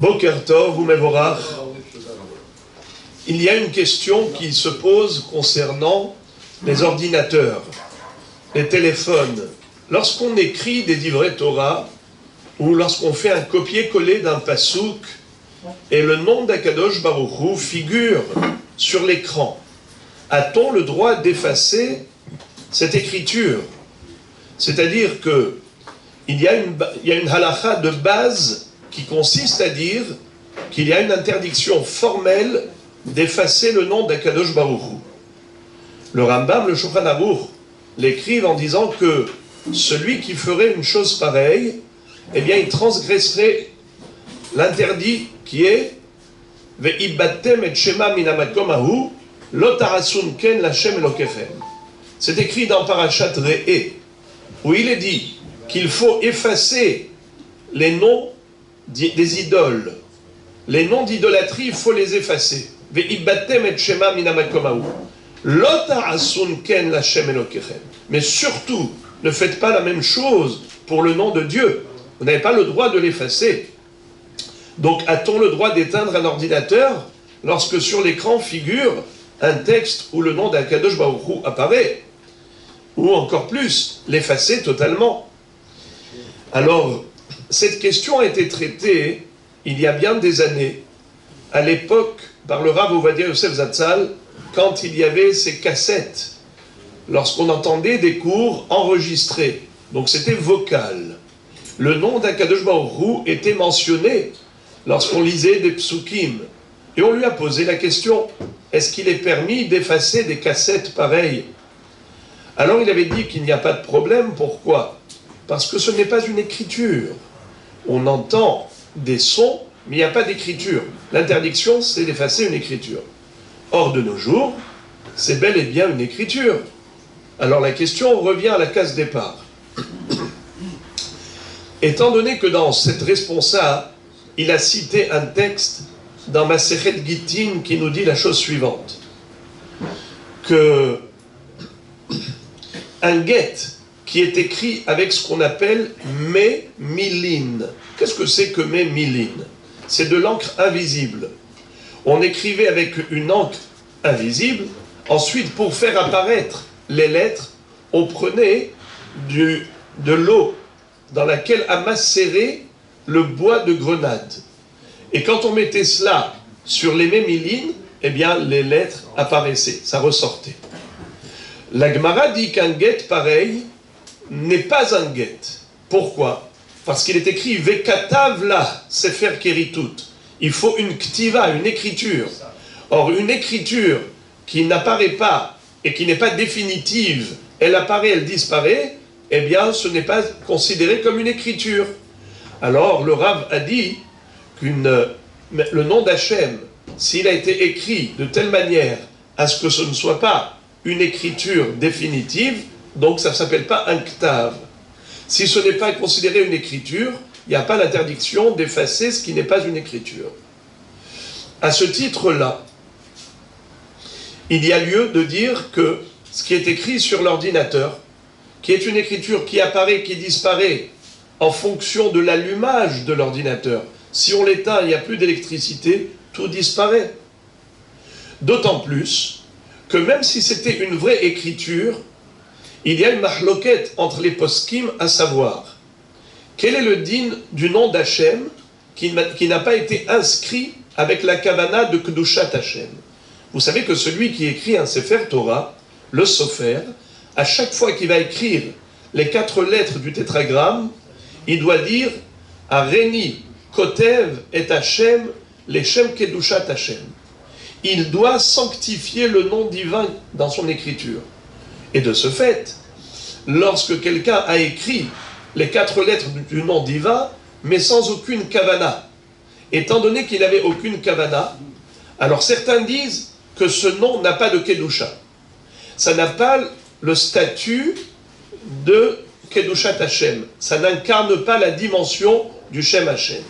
Boker Tov ou Mevorach. Il y a une question qui se pose concernant les ordinateurs, les téléphones. Lorsqu'on écrit des livrets Torah, ou lorsqu'on fait un copier-coller d'un pasouk, et le nom d'Akadosh Baruch Hu figure sur l'écran, a-t-on le droit d'effacer cette écriture? C'est-à-dire que il y a une halakha de base qui consiste à dire qu'il y a une interdiction formelle d'effacer le nom d'Akadosh Baruch Hu. Le Rambam, le Shulchan Aruch, l'écrivent en disant que celui qui ferait une chose pareille, eh bien il transgresserait l'interdit qui est Ve'ibbatem et shema min hamakom hahu lo tarasun ken l'Hashem Elokechem. C'est écrit dans Parashat Re'eh, où il est dit qu'il faut effacer les noms des idoles. Les noms d'idolâtrie, il faut les effacer. Ve'ibbatem et shema min hamakom hahu lo tarasun ken l'Hashem Elokechem. Mais surtout, ne faites pas la même chose pour le nom de Dieu. Vous n'avez pas le droit de l'effacer. Donc, a-t-on le droit d'éteindre un ordinateur lorsque sur l'écran figure un texte où le nom d'Akadosh Baruch Hu apparaît? Ou encore plus, l'effacer totalement? Alors, cette question a été traitée il y a bien des années, à l'époque, par le Rav Ovadia Yosef Zatzal, quand il y avait ces cassettes, lorsqu'on entendait des cours enregistrés. Donc, c'était vocal. Le nom d'Akadosh Baruch Hu était mentionné lorsqu'on lisait des psukim. Et on lui a posé la question, est-ce qu'il est permis d'effacer des cassettes pareilles? Alors il avait dit qu'il n'y a pas de problème. Pourquoi? Parce que ce n'est pas une écriture. On entend des sons, mais il n'y a pas d'écriture. L'interdiction, c'est d'effacer une écriture. Or, de nos jours, c'est bel et bien une écriture. Alors la question revient à la case départ. Étant donné que dans cette responsa, il a cité un texte dans Masechet Gittin qui nous dit la chose suivante, que un get qui est écrit avec ce qu'on appelle milin. Qu'est-ce que c'est que milin? C'est de l'encre invisible. On écrivait avec une encre invisible. Ensuite, pour faire apparaître les lettres, on prenait de l'eau dans laquelle a macéré le bois de grenade. Et quand on mettait cela sur les mémilines, eh bien, les lettres apparaissaient, ça ressortait. La Gemara dit qu'un guet pareil n'est pas un guet. Pourquoi? Parce qu'il est écrit Vekatav la Sefer Keritut. Il faut une ktiva, une écriture. Or, une écriture qui n'apparaît pas et qui n'est pas définitive, elle apparaît, elle disparaît, eh bien, ce n'est pas considéré comme une écriture. Alors, le Rav a dit que le nom d'Hachem, s'il a été écrit de telle manière à ce que ce ne soit pas une écriture définitive, donc ça ne s'appelle pas un ktav. Si ce n'est pas considéré une écriture, il n'y a pas l'interdiction d'effacer ce qui n'est pas une écriture. À ce titre-là, il y a lieu de dire que ce qui est écrit sur l'ordinateur, qui est une écriture qui apparaît, qui disparaît, en fonction de l'allumage de l'ordinateur. Si on l'éteint, il n'y a plus d'électricité, tout disparaît. D'autant plus que même si c'était une vraie écriture, il y a une mahloket entre les poskim, à savoir, quel est le din du nom d'Hachem qui n'a pas été inscrit avec la kavana de Kedushat Hachem? Vous savez que celui qui écrit un Sefer Torah, le Sofer, à chaque fois qu'il va écrire les 4 lettres du tétragramme, il doit dire Areni, Kotev et Hachem, Leshem Kedushat Hachem. Il doit sanctifier le nom divin dans son écriture. Et de ce fait, lorsque quelqu'un a écrit les 4 lettres du nom divin, mais sans aucune kavana, étant donné qu'il n'avait aucune kavana, alors certains disent que ce nom n'a pas de Kedusha. Ça n'a pas le statut de Kedushat Hashem. Ça n'incarne pas la dimension du Shem Hashem.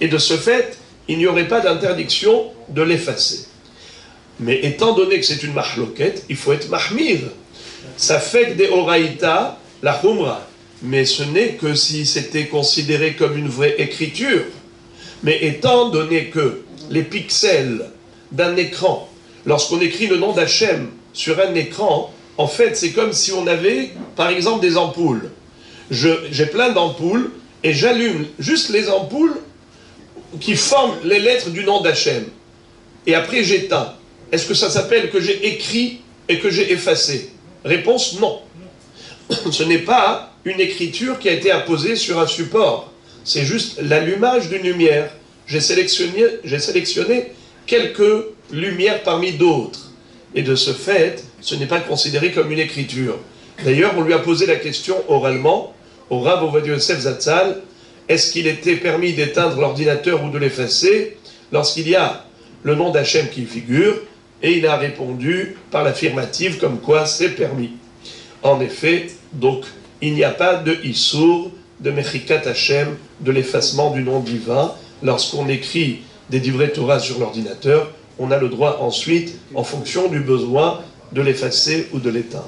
Et de ce fait, il n'y aurait pas d'interdiction de l'effacer. Mais étant donné que c'est une mahloket, il faut être mahmir. Ça fait que des oraïta, la humra. Mais ce n'est que si c'était considéré comme une vraie écriture. Mais étant donné que les pixels d'un écran, lorsqu'on écrit le nom d'Hachem sur un écran, en fait, c'est comme si on avait, par exemple, des ampoules. J'ai plein d'ampoules et j'allume juste les ampoules qui forment les lettres du nom d'Hachem. Et après, j'éteins. Est-ce que ça s'appelle que j'ai écrit et que j'ai effacé? Réponse, non. Ce n'est pas une écriture qui a été apposée sur un support. C'est juste l'allumage d'une lumière. J'ai sélectionné quelques lumières parmi d'autres. Et de ce fait, ce n'est pas considéré comme une écriture. D'ailleurs, on lui a posé la question oralement au Rav Ovadia Yosef Zatzal, est-ce qu'il était permis d'éteindre l'ordinateur ou de l'effacer lorsqu'il y a le nom d'Hachem qui figure? Et il a répondu par l'affirmative comme quoi c'est permis. En effet, donc, il n'y a pas de Issour, de Mechikat Hachem, de l'effacement du nom divin. Lorsqu'on écrit des divrei Torah sur l'ordinateur, on a le droit ensuite, en fonction du besoin, de l'effacer ou de l'éteindre.